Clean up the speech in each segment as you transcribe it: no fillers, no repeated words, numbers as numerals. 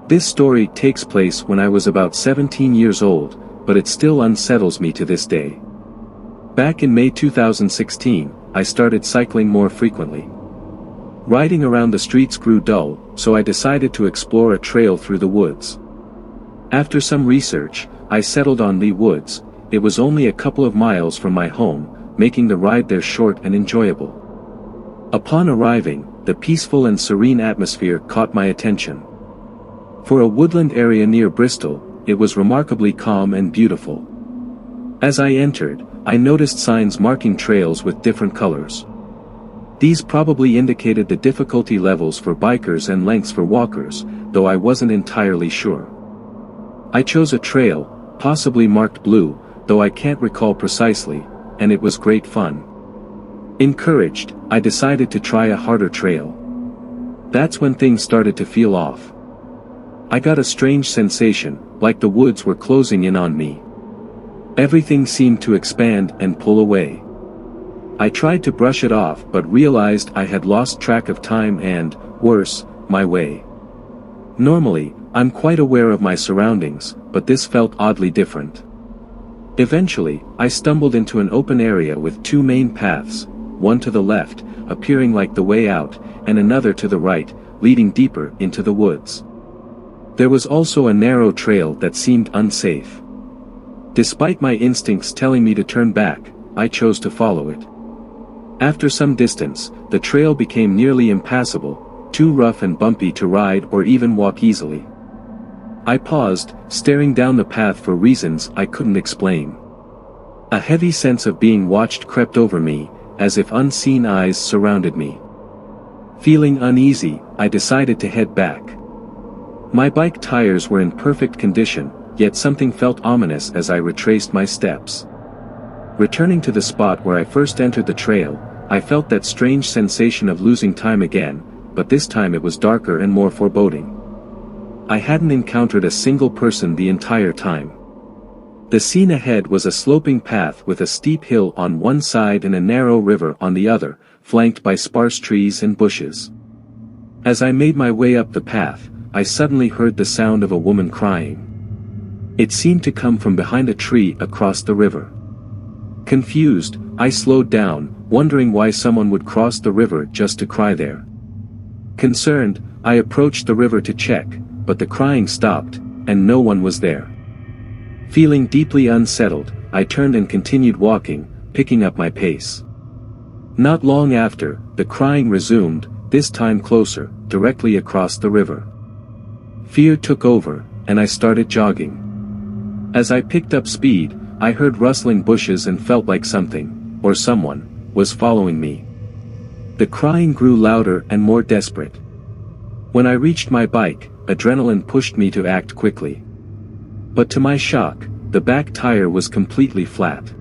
This story takes place when I was about 17 years old, but it still unsettles me to this day. Back in May 2016, I started cycling more frequently. Riding around the streets grew dull, so I decided to explore a trail through the woods. After some research, I settled on Lee Woods. It was only a couple of miles from my home, making the ride there short and enjoyable. Upon arriving, the peaceful and serene atmosphere caught my attention. For a woodland area near Bristol, it was remarkably calm and beautiful. As I entered, I noticed signs marking trails with different colors. These probably indicated the difficulty levels for bikers and lengths for walkers, though I wasn't entirely sure. I chose a trail, possibly marked blue, though I can't recall precisely, and it was great fun. Encouraged, I decided to try a harder trail. That's when things started to feel off. I got a strange sensation, like the woods were closing in on me. Everything seemed to expand and pull away. I tried to brush it off but realized I had lost track of time and, worse, my way. Normally, I'm quite aware of my surroundings, but this felt oddly different. Eventually, I stumbled into an open area with two main paths, one to the left, appearing like the way out, and another to the right, leading deeper into the woods. There was also a narrow trail that seemed unsafe. Despite my instincts telling me to turn back, I chose to follow it. After some distance, the trail became nearly impassable, too rough and bumpy to ride or even walk easily. I paused, staring down the path for reasons I couldn't explain. A heavy sense of being watched crept over me, as if unseen eyes surrounded me. Feeling uneasy, I decided to head back. My bike tires were in perfect condition, yet something felt ominous as I retraced my steps. Returning to the spot where I first entered the trail, I felt that strange sensation of losing time again, but this time it was darker and more foreboding. I hadn't encountered a single person the entire time. The scene ahead was a sloping path with a steep hill on one side and a narrow river on the other, flanked by sparse trees and bushes. As I made my way up the path, I suddenly heard the sound of a woman crying. It seemed to come from behind a tree across the river. Confused, I slowed down, wondering why someone would cross the river just to cry there. Concerned, I approached the river to check, but the crying stopped, and no one was there. Feeling deeply unsettled, I turned and continued walking, picking up my pace. Not long after, the crying resumed, this time closer, directly across the river. Fear took over, and I started jogging. As I picked up speed, I heard rustling bushes and felt like something, or someone, was following me. The crying grew louder and more desperate. When I reached my bike, adrenaline pushed me to act quickly. But to my shock, the back tire was completely flat.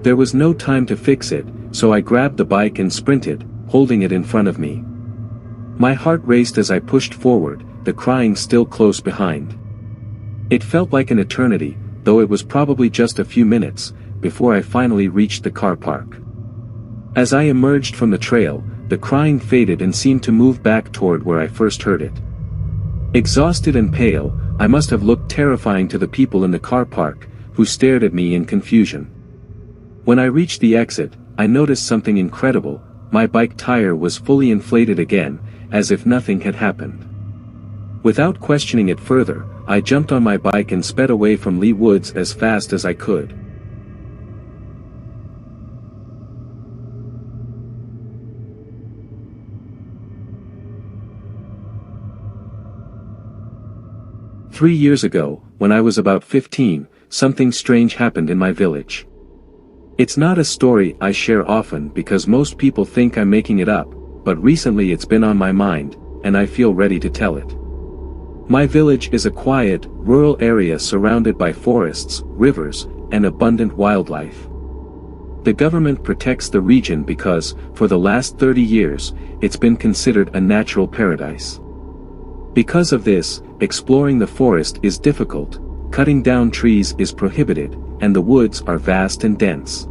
There was no time to fix it, so I grabbed the bike and sprinted, holding it in front of me. My heart raced as I pushed forward, the crying still close behind. It felt like an eternity, though it was probably just a few minutes, before I finally reached the car park. As I emerged from the trail, the crying faded and seemed to move back toward where I first heard it. Exhausted and pale, I must have looked terrifying to the people in the car park, who stared at me in confusion. When I reached the exit, I noticed something incredible. My bike tire was fully inflated again, as if nothing had happened. Without questioning it further, I jumped on my bike and sped away from Lee Woods as fast as I could. "3 years ago, when I was about 15, something strange happened in my village. It's not a story I share often because most people think I'm making it up, but recently it's been on my mind, and I feel ready to tell it. My village is a quiet, rural area surrounded by forests, rivers, and abundant wildlife. The government protects the region because, for the last 30 years, it's been considered a natural paradise. Because of this, exploring the forest is difficult, cutting down trees is prohibited, and the woods are vast and dense.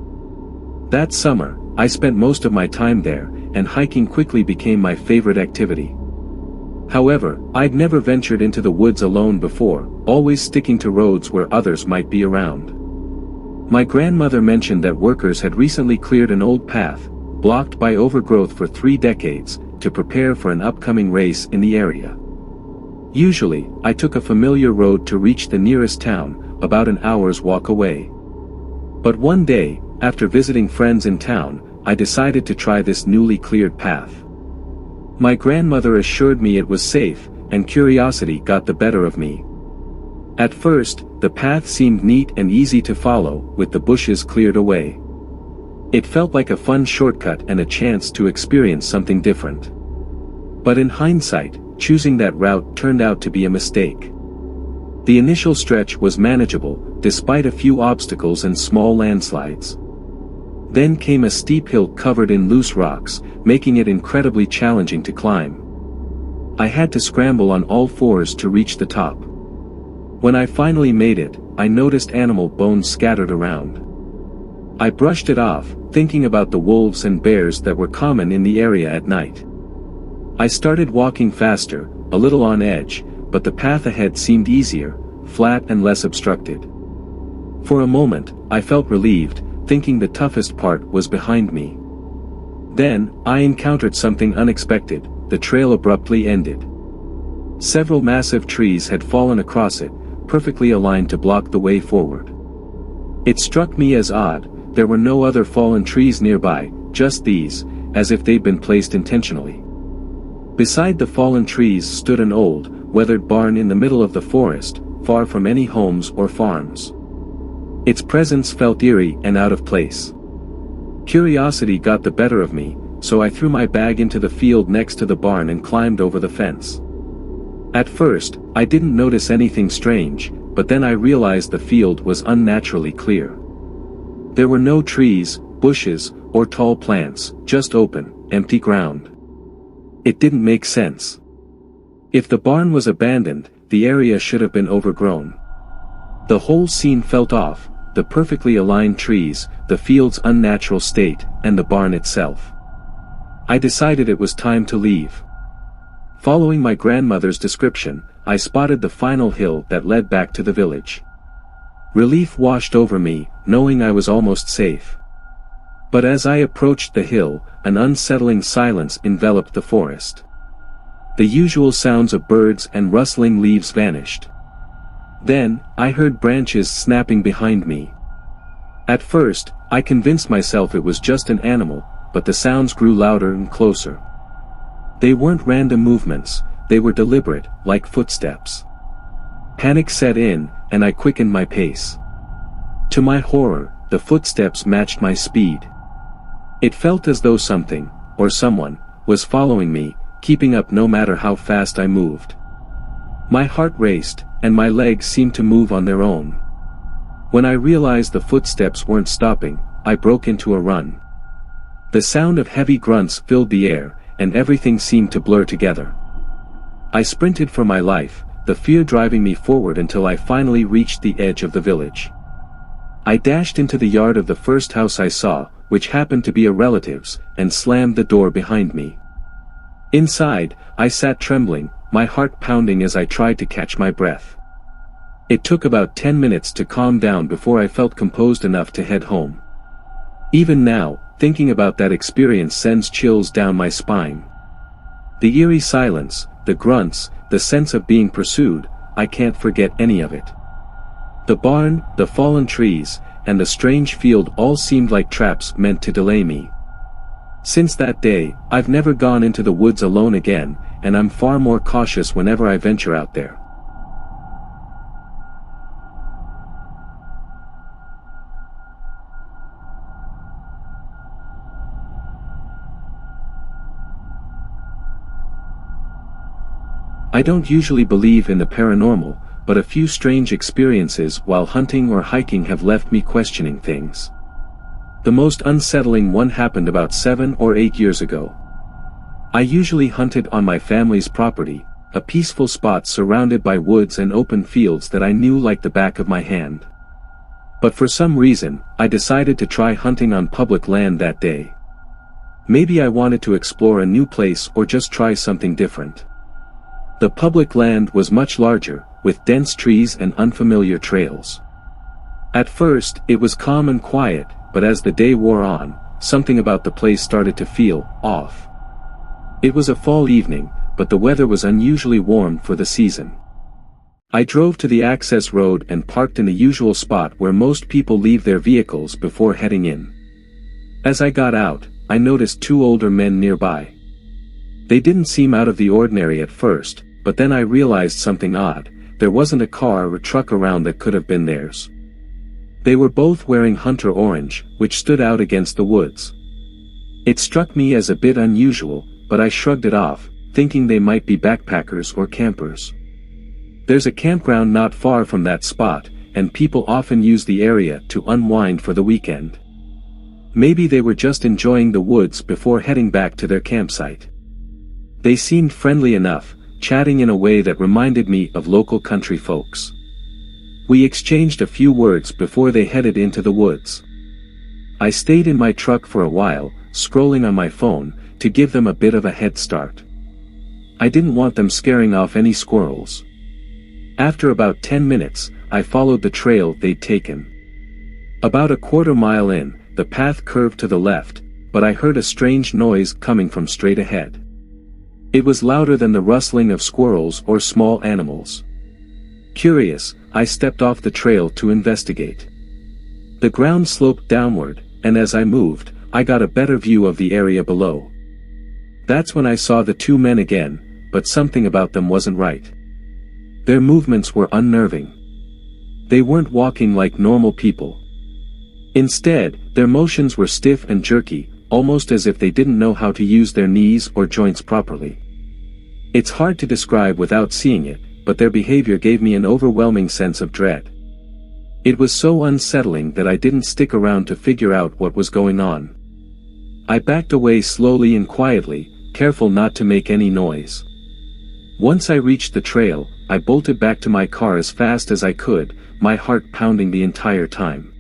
That summer, I spent most of my time there, and hiking quickly became my favorite activity. However, I'd never ventured into the woods alone before, always sticking to roads where others might be around. My grandmother mentioned that workers had recently cleared an old path, blocked by overgrowth for 3 decades, to prepare for an upcoming race in the area. Usually, I took a familiar road to reach the nearest town, about an hour's walk away. But one day, after visiting friends in town, I decided to try this newly cleared path. My grandmother assured me it was safe, and curiosity got the better of me. At first, the path seemed neat and easy to follow, with the bushes cleared away. It felt like a fun shortcut and a chance to experience something different. But in hindsight, choosing that route turned out to be a mistake. The initial stretch was manageable, despite a few obstacles and small landslides. Then came a steep hill covered in loose rocks, making it incredibly challenging to climb. I had to scramble on all fours to reach the top. When I finally made it, I noticed animal bones scattered around. I brushed it off, thinking about the wolves and bears that were common in the area at night. I started walking faster, a little on edge, but the path ahead seemed easier, flat and less obstructed. For a moment, I felt relieved, thinking the toughest part was behind me. Then, I encountered something unexpected. The trail abruptly ended. Several massive trees had fallen across it, perfectly aligned to block the way forward. It struck me as odd. There were no other fallen trees nearby, just these, as if they'd been placed intentionally. Beside the fallen trees stood an old, weathered barn in the middle of the forest, far from any homes or farms. Its presence felt eerie and out of place. Curiosity got the better of me, so I threw my bag into the field next to the barn and climbed over the fence. At first, I didn't notice anything strange, but then I realized the field was unnaturally clear. There were no trees, bushes, or tall plants, just open, empty ground. It didn't make sense. If the barn was abandoned, the area should have been overgrown. The whole scene felt off, the perfectly aligned trees, the field's unnatural state, and the barn itself. I decided it was time to leave. Following my grandmother's description, I spotted the final hill that led back to the village. Relief washed over me, knowing I was almost safe. But as I approached the hill, an unsettling silence enveloped the forest. The usual sounds of birds and rustling leaves vanished. Then, I heard branches snapping behind me. At first, I convinced myself it was just an animal, but the sounds grew louder and closer. They weren't random movements, they were deliberate, like footsteps. Panic set in, and I quickened my pace. To my horror, the footsteps matched my speed. It felt as though something, or someone, was following me, keeping up no matter how fast I moved. My heart raced, and my legs seemed to move on their own. When I realized the footsteps weren't stopping, I broke into a run. The sound of heavy grunts filled the air, and everything seemed to blur together. I sprinted for my life, the fear driving me forward until I finally reached the edge of the village. I dashed into the yard of the first house I saw, which happened to be a relative's, and slammed the door behind me. Inside, I sat trembling, my heart pounding as I tried to catch my breath. It took about 10 minutes to calm down before I felt composed enough to head home. Even now, thinking about that experience sends chills down my spine. The eerie silence, the grunts, the sense of being pursued, I can't forget any of it. The barn, the fallen trees, and the strange field all seemed like traps meant to delay me. Since that day, I've never gone into the woods alone again, and I'm far more cautious whenever I venture out there. I don't usually believe in the paranormal, but a few strange experiences while hunting or hiking have left me questioning things. The most unsettling one happened about 7 or 8 years ago. I usually hunted on my family's property, a peaceful spot surrounded by woods and open fields that I knew like the back of my hand. But for some reason, I decided to try hunting on public land that day. Maybe I wanted to explore a new place or just try something different. The public land was much larger, with dense trees and unfamiliar trails. At first, it was calm and quiet, but as the day wore on, something about the place started to feel off. It was a fall evening, but the weather was unusually warm for the season. I drove to the access road and parked in the usual spot where most people leave their vehicles before heading in. As I got out, I noticed two older men nearby. They didn't seem out of the ordinary at first, but then I realized something odd. There wasn't a car or truck around that could have been theirs. They were both wearing hunter orange, which stood out against the woods. It struck me as a bit unusual, but I shrugged it off, thinking they might be backpackers or campers. There's a campground not far from that spot, and people often use the area to unwind for the weekend. Maybe they were just enjoying the woods before heading back to their campsite. They seemed friendly enough, chatting in a way that reminded me of local country folks. We exchanged a few words before they headed into the woods. I stayed in my truck for a while, scrolling on my phone, to give them a bit of a head start. I didn't want them scaring off any squirrels. After about 10 minutes, I followed the trail they'd taken. About a quarter mile in, the path curved to the left, but I heard a strange noise coming from straight ahead. It was louder than the rustling of squirrels or small animals. Curious, I stepped off the trail to investigate. The ground sloped downward, and as I moved, I got a better view of the area below. That's when I saw the two men again, but something about them wasn't right. Their movements were unnerving. They weren't walking like normal people. Instead, their motions were stiff and jerky, almost as if they didn't know how to use their knees or joints properly. It's hard to describe without seeing it, but their behavior gave me an overwhelming sense of dread. It was so unsettling that I didn't stick around to figure out what was going on. I backed away slowly and quietly, careful not to make any noise. Once I reached the trail, I bolted back to my car as fast as I could, my heart pounding the entire time.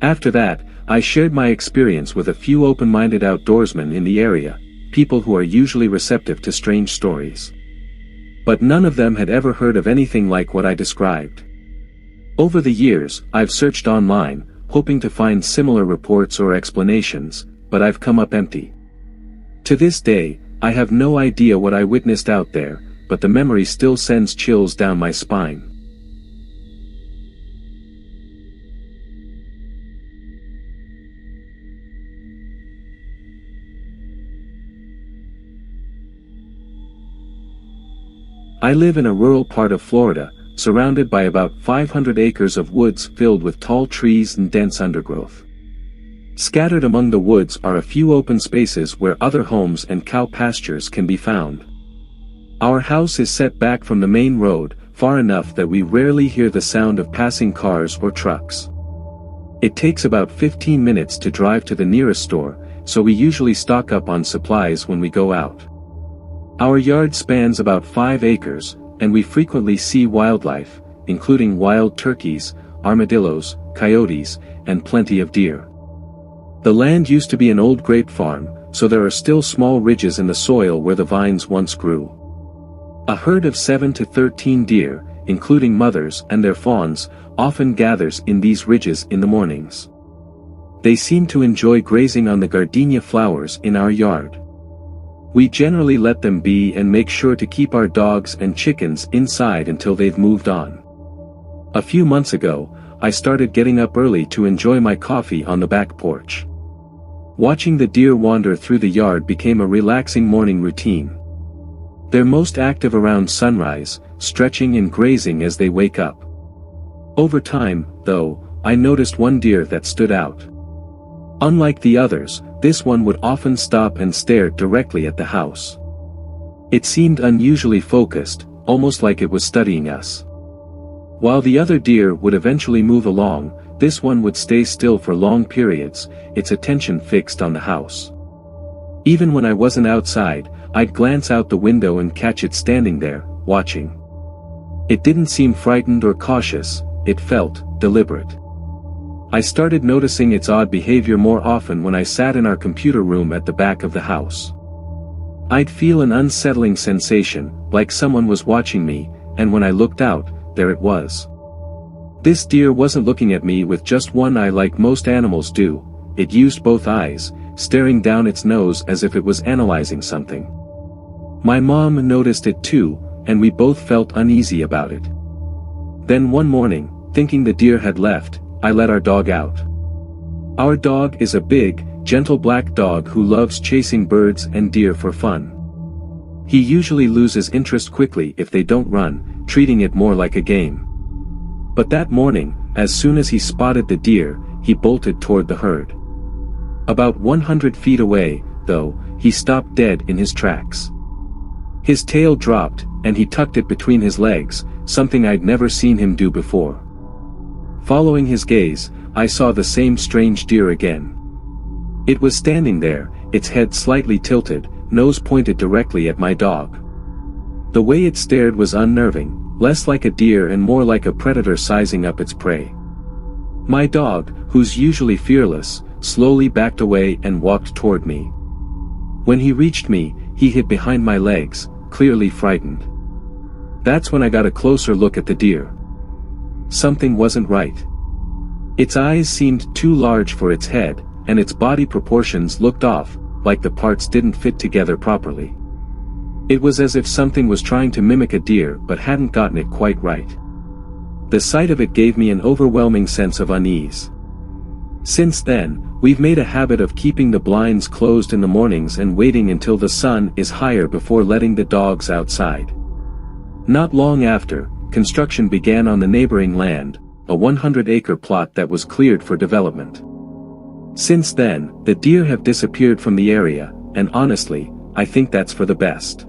After that, I shared my experience with a few open-minded outdoorsmen in the area, people who are usually receptive to strange stories. But none of them had ever heard of anything like what I described. Over the years, I've searched online, hoping to find similar reports or explanations, but I've come up empty. To this day, I have no idea what I witnessed out there, but the memory still sends chills down my spine. I live in a rural part of Florida, surrounded by about 500 acres of woods filled with tall trees and dense undergrowth. Scattered among the woods are a few open spaces where other homes and cow pastures can be found. Our house is set back from the main road, far enough that we rarely hear the sound of passing cars or trucks. It takes about 15 minutes to drive to the nearest store, so we usually stock up on supplies when we go out. Our yard spans about 5 acres, and we frequently see wildlife, including wild turkeys, armadillos, coyotes, and plenty of deer. The land used to be an old grape farm, so there are still small ridges in the soil where the vines once grew. A herd of 7 to 13 deer, including mothers and their fawns, often gathers in these ridges in the mornings. They seem to enjoy grazing on the gardenia flowers in our yard. We generally let them be and make sure to keep our dogs and chickens inside until they've moved on. A few months ago, I started getting up early to enjoy my coffee on the back porch. Watching the deer wander through the yard became a relaxing morning routine. They're most active around sunrise, stretching and grazing as they wake up. Over time, though, I noticed one deer that stood out. Unlike the others, this one would often stop and stare directly at the house. It seemed unusually focused, almost like it was studying us. While the other deer would eventually move along, this one would stay still for long periods, its attention fixed on the house. Even when I wasn't outside, I'd glance out the window and catch it standing there, watching. It didn't seem frightened or cautious, it felt deliberate. I started noticing its odd behavior more often when I sat in our computer room at the back of the house. I'd feel an unsettling sensation, like someone was watching me, and when I looked out, there it was. This deer wasn't looking at me with just one eye like most animals do, it used both eyes, staring down its nose as if it was analyzing something. My mom noticed it too, and we both felt uneasy about it. Then one morning, thinking the deer had left, I let our dog out. Our dog is a big, gentle black dog who loves chasing birds and deer for fun. He usually loses interest quickly if they don't run, treating it more like a game. But that morning, as soon as he spotted the deer, he bolted toward the herd. About 100 feet away, though, he stopped dead in his tracks. His tail dropped, and he tucked it between his legs, something I'd never seen him do before. Following his gaze, I saw the same strange deer again. It was standing there, its head slightly tilted, nose pointed directly at my dog. The way it stared was unnerving, less like a deer and more like a predator sizing up its prey. My dog, who's usually fearless, slowly backed away and walked toward me. When he reached me, he hid behind my legs, clearly frightened. That's when I got a closer look at the deer. Something wasn't right. Its eyes seemed too large for its head, and its body proportions looked off, like the parts didn't fit together properly. It was as if something was trying to mimic a deer but hadn't gotten it quite right. The sight of it gave me an overwhelming sense of unease. Since then, we've made a habit of keeping the blinds closed in the mornings and waiting until the sun is higher before letting the dogs outside. Not long after, construction began on the neighboring land, a 100-acre plot that was cleared for development. Since then, the deer have disappeared from the area, and honestly, I think that's for the best.